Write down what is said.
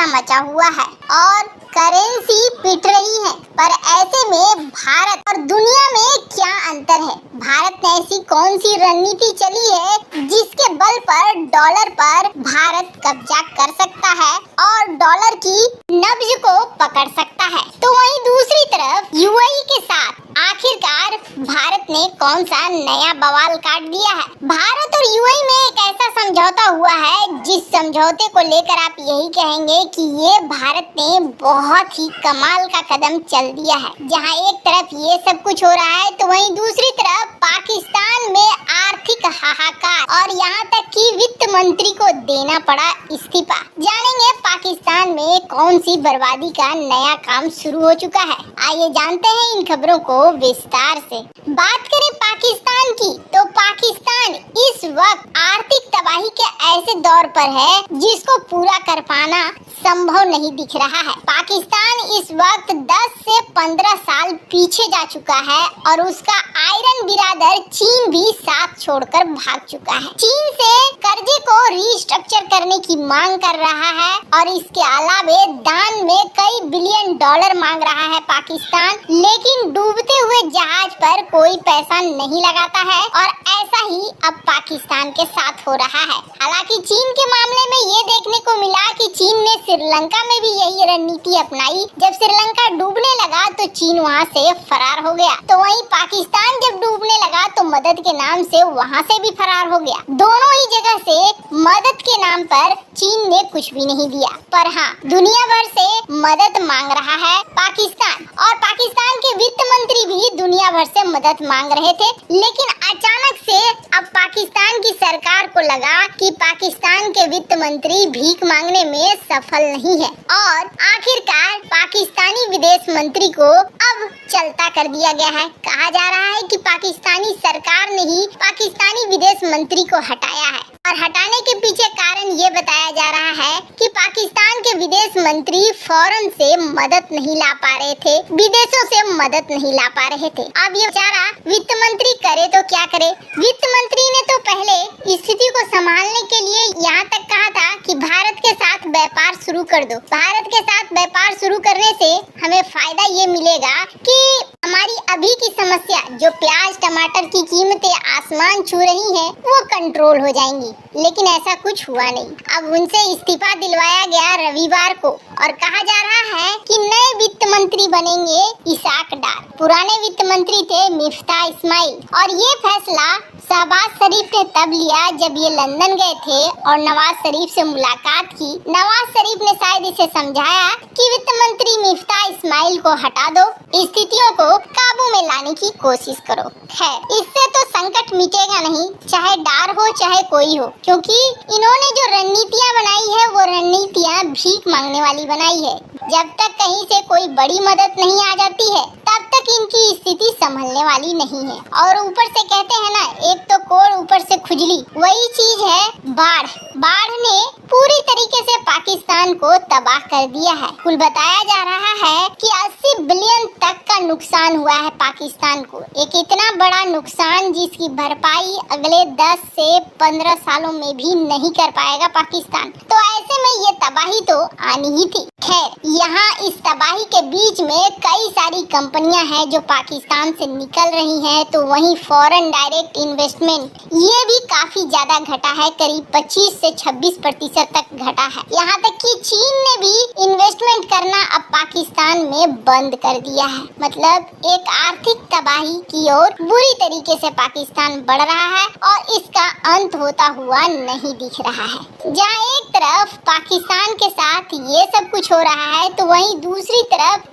सा मचा हुआ है और करेंसी पिट रही है। पर ऐसे में भारत और दुनिया में क्या अंतर है? भारत ने ऐसी कौन सी रणनीति चली है जिसके बल पर डॉलर पर भारत कब्जा कर सकता है और डॉलर की नब्ज को पकड़ सकता है? तो वहीं दूसरी तरफ यूएई के साथ आखिरकार भारत ने कौन सा नया बवाल काट दिया है? भारत और यूएई में एक ऐसा समझौता हुआ है जिस समझौते को लेकर आप यही कहेंगे कि ये भारत ने बहुत ही कमाल का कदम चल दिया है। जहां एक तरफ ये सब कुछ हो रहा है तो वहीं दूसरी तरफ पाकिस्तान में आर्थिक हाहाकार और यहाँ तक कि वित्त मंत्री को देना पड़ा इस्तीफा। जानेंगे पाकिस्तान में कौन सी बर्बादी का नया काम शुरू हो चुका है। आइए जानते हैं इन खबरों को विस्तार से। बात करें पाकिस्तान की तो पाकिस्तान इस वक्त आर्थिक तबाही के ऐसे दौर पर है जिसको पूरा कर पाना संभव नहीं दिख रहा है। पाकिस्तान इस वक्त 10 से 15 साल पीछे जा चुका है और उसका आयरन बिरादर चीन भी साथ छोड़कर भाग चुका है। चीन से कर्जे को रीस्ट्रक्चर करने की मांग कर रहा है और इसके अलावे दान में कई बिलियन डॉलर मांग रहा है पाकिस्तान, लेकिन डूबते हुए जहाज पर कोई पैसा नहीं लगाता है और ऐसा ही अब पाकिस्तान के साथ हो रहा है। हालांकि चीन के मामले में ये देखने को मिला कि चीन ने श्रीलंका में भी यही रणनीति अपनाई। जब श्रीलंका डूबने लगा तो चीन वहां से फरार हो गया, तो वहीं पाकिस्तान जब डूबने लगा तो मदद के नाम से वहां से भी फरार हो गया। दोनों ही जगह से मदद के नाम पर चीन ने कुछ भी नहीं दिया, पर हाँ दुनिया भर से मदद मांग रहा है पाकिस्तान। और पाकिस्तान के वित्त मंत्री भी दुनिया भर से मदद मांग रहे थे, लेकिन अचानक से अब पाकिस्तान की सरकार को लगा कि पाकिस्तान के वित्त मंत्री भीख मांगने में सफल नहीं है और आखिरकार पाकिस्तानी विदेश मंत्री को अब चलता कर दिया गया है। कहा जा रहा है कि पाकिस्तानी सरकार ने ही पाकिस्तानी विदेश मंत्री को हटाया है और हटाने के पीछे कारण ये बताया जा रहा है कि पाकिस्तान के विदेश मंत्री फॉरेन से मदद नहीं ला पा रहे थे, विदेशों से मदद नहीं ला पा रहे थे। अब ये बेचारा वित्त मंत्री करे तो क्या करे? वित्त मंत्री ने तो पहले स्थिति को संभालने के लिए यहाँ तक कहा था कि भारत के साथ व्यापार शुरू कर दो। भारत के साथ व्यापार शुरू करने से हमें फायदा ये मिलेगा कि हमारी अभी की समस्या जो प्याज टमाटर की कीमतें आसमान छू रही हैं वो कंट्रोल हो जाएंगी, लेकिन ऐसा कुछ हुआ नहीं। अब उनसे इस्तीफा दिलवाया गया रविवार को और कहा जा रहा है कि नए वित्त मंत्री बनेंगे इसाक डार। पुराने वित्त मंत्री थे मिफ्ता इस्माइल और ये फैसला शहबाज शरीफ ने तब लिया जब ये लंदन गए थे और नवाज शरीफ से मुलाकात की। नवाज शरीफ ने शायद इसे समझाया कि वित्त मंत्री मिफ्ता इस्माइल को हटा दो, स्थितियों को काबू में लाने की कोशिश करो। खैर इससे तो संकट मिटेगा नहीं, चाहे डार हो चाहे कोई हो, क्योंकि इन्होंने जो रणनीतियाँ बनाई है वो रणनीतियाँ भीख मांगने वाली बनाई है। जब तक कहीं से कोई बड़ी मदद नहीं आ जाती है तब तक इनकी स्थिति संभलने वाली नहीं है। और ऊपर से कहते हैं ना, एक तो कोड़ ऊपर से खुजली, वही चीज है बाढ़। बाढ़ ने पूरी तरीके से पाकिस्तान को तबाह कर दिया है। कुल बताया जा रहा है कि 80 बिलियन तक का नुकसान हुआ है पाकिस्तान को। एक इतना बड़ा नुकसान जिसकी भरपाई अगले 10 से 15 सालों में भी नहीं कर पाएगा पाकिस्तान। तो ऐसे में ये तबाही तो आनी ही थी। खैर यहाँ इस तबाही के बीच में कई सारी कंपनियां हैं जो पाकिस्तान से निकल रही हैं, तो वहीं फॉरेन डायरेक्ट इन्वेस्टमेंट ये भी काफी ज्यादा घटा है, करीब 25 से 26% तक घटा है। यहाँ तक कि चीन ने भी इन्वेस्टमेंट करना अब पाकिस्तान में बंद कर दिया है। मतलब एक आर्थिक तबाही की ओर बुरी तरीके से पाकिस्तान बढ़ रहा है और इसका अंत होता हुआ नहीं दिख रहा है। जहाँ एक तरफ पाकिस्तान के साथ ये सब कुछ हो रहा है तो वहीं दूसरी तरफ